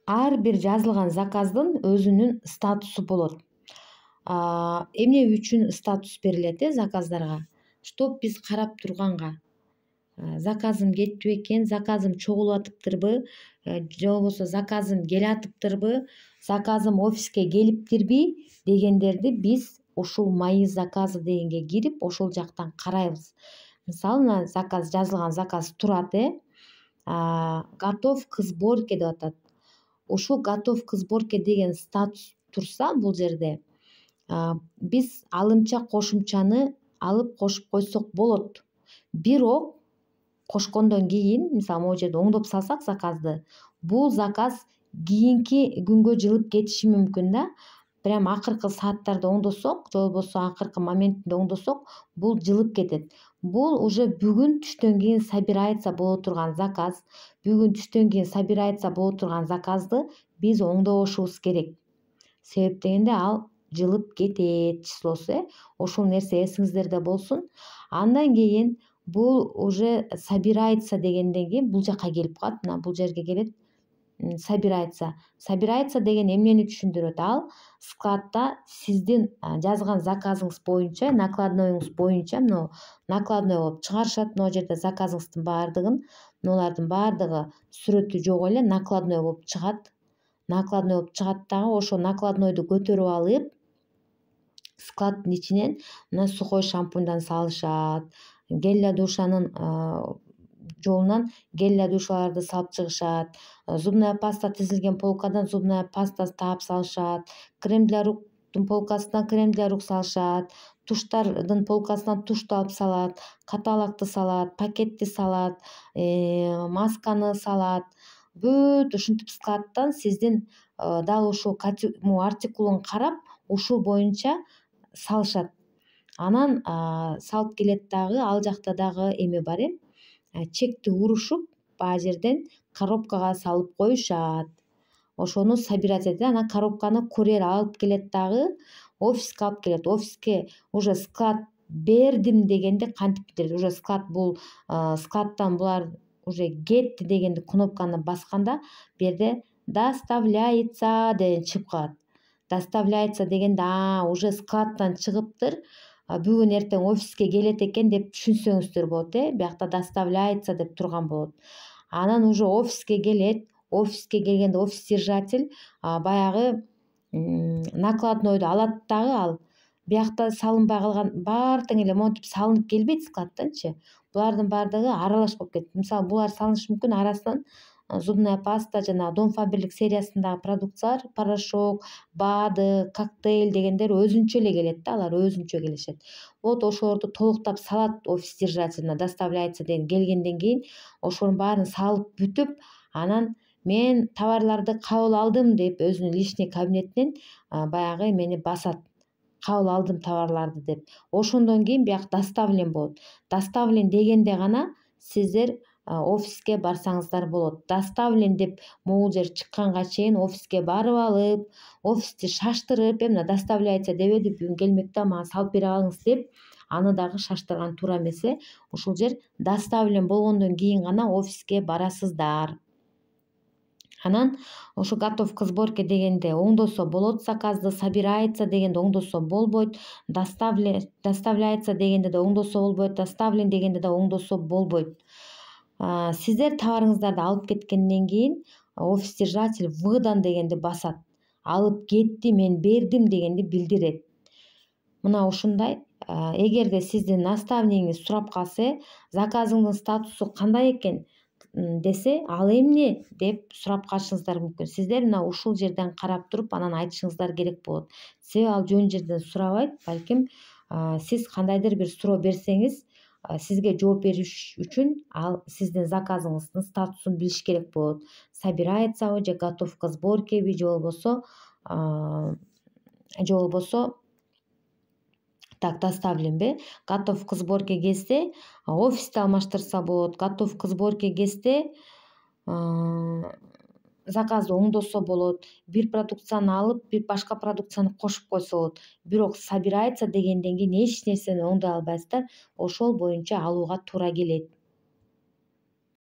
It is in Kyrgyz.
ар бир жазылган заказдын өзүнүн статусу болот. Эмне үчүн статус берилет заказдарга? Чтоб биз карап турганга заказым кетти бекен, заказым чогулуп атыптырбы, же болбосо заказым келатыптырбы, заказым офиске келиптирби дегендерди биз ушул мои заказы дегенге кирип ошол жактан карайбыз. Мисалы, мына заказ жазылган заказ турат, готов к сборке деп атат. Ушул готов к сборке деген статус турса бул жерде биз алымча кошумчаны алып кошуп койсок болот. Бирок кошкондон кийин, мисалы, могу жерде оңдоп салсак заказды, бул заказ кийинки күнгө жылып кетиши мүмкүн да. Прям акыркы сааттарда оңдосок, же болбосо акыркы моментинде оңдосок, бул жылып кетет. Бул уже бүгүн түштөн кийин собирается боло турган заказ, бүгүн түштөн кийин собирается боло турган заказды биз оңдобошубуз керек. Себеп дегенде ал жылып кетет числосу, ошол нерсе эсиңиздерде болсун. Андан кийин бул уже собирается дегенден кийин бул жака келип калат. Мына бул жерге келет. Собирается деген эмнени түшүндүрөт? Ал складта сиздин жазган заказыңыз боюнча, накладноюңуз боюнча, мына накладной болуп чыгарышат могу жерде заказыңыздын баардыгын. Мунулардын баардыгы сүрөтү жок эле накладной болуп чыгат. Накладной болуп чыгат дагы ошол накладнойду көтөрүп алып, складдын ичинен мына сухой шампуньдан салышат, гель для душанын жолунан гель для душаларды салып чыгышат, зубная паста тизилген полкадан зубная паста таап салышат, крем для руктун полкасынан крем для рук салышат, туштардын полкасынан тушту алып салат, каталогду салат, пакетти салат, масканы салат. Бүт ушинтип складтан сиздин дал ушул артикулун карап, ушул боюнча салышат. Анан салып келет дагы, ал жакта дагы эме бар, чекти урушуп, баа жерден коробкага салып коюшат. Ошону собирать этет. Анан коробканы курьер алып келет дагы, офиске алып келет. Офиске уже склад бердим дегенде кантип билдирет? Уже склад бул складтан булар уже кетти дегенди кнопканы басканда, бу жерде доставляется деген чыгып калат. Доставляется дегенде уже складтан чыгыптыр, бүгүн эртең офиске келет экен деп түшүнсөңүздөр болот. Биякта доставляется деп турган болот. Анан уже офиске келет. Офиске келгенде офис держатель баягы накладнойду алат дагы, ал биякта салынбай калган баары тең эле монтип салынып келбейт складтанчы. Булардын баардыгы аралаш болуп кетет. Мисалы, булар салынышы мүмкүн арасынан зубная паста, жана Дом Фаберлик сериясындагы продукциялар, порошок, БАДы, коктейль дегендер өзүнчө эле келет да, алар өзүнчө келишет. Вот ошолорду толуктап салат офис держателине доставляется деген келгенден кийин ошонун баарын салып бүтүп, анан мен товарларды кабыл алдым деп өзүнүн личный кабинетинен баягы эмени басат. Кабыл алдым товарларды деп. Ошондон кийин бияк доставлен болот. Доставлен дегенде гана сиздер офиске барсаңыздар болот. Доставлен деп могул жер чыкканга чейин офиске барып алып, офисти шаштырып, мына доставляется дебеди, бүгүн келмекте, мага салып бере алыңыз деп, аны дагы шаштырган туура эмес. Ушул жер доставлен болгондон кийин гана офиске барасыздар. Анан ошо готов к сборке дегенде оңдосо болот заказды, собирается дегенде оңдосо болбойт, доставляется дегенде да оңдосо болбойт, доставлен дегенде да оңдосо болбойт. Сиздер товарыңыздарды алып кеткенден кийин офис держатель выдан дегенди басат. Алып кетти, мен бердим дегенди билдирет. Мына ушундай. Эгерде сиздин наставнигиңиз сурап калса, заказыңдын статусу кандай экен десе, ал эмне деп сурап калышыңыздар мүмкүн. Сиздер мына ушул жерден карап туруп анан айтышыңыздар керек болот. Себеби ал жөн жерден сурабайт. Балким сиз кандайдыр бир суроо берсеңиз, сизге жооп бериш үчүн ал сиздин заказыңыздын статусун билиш керек болот. Собирается же готов к сборкеби, же болбосо так доставленби. Готов к сборке келсе, офисти алмаштырса болот. Готов к сборке келсе, заказды оңдосо болот. Бир продукцияны алып, бир башка продукцияны кошуп койсо болот. Бирок собирается дегенден кийин эч нерсени оңдой албайсыздар. Ошол боюнча алууга туура келет.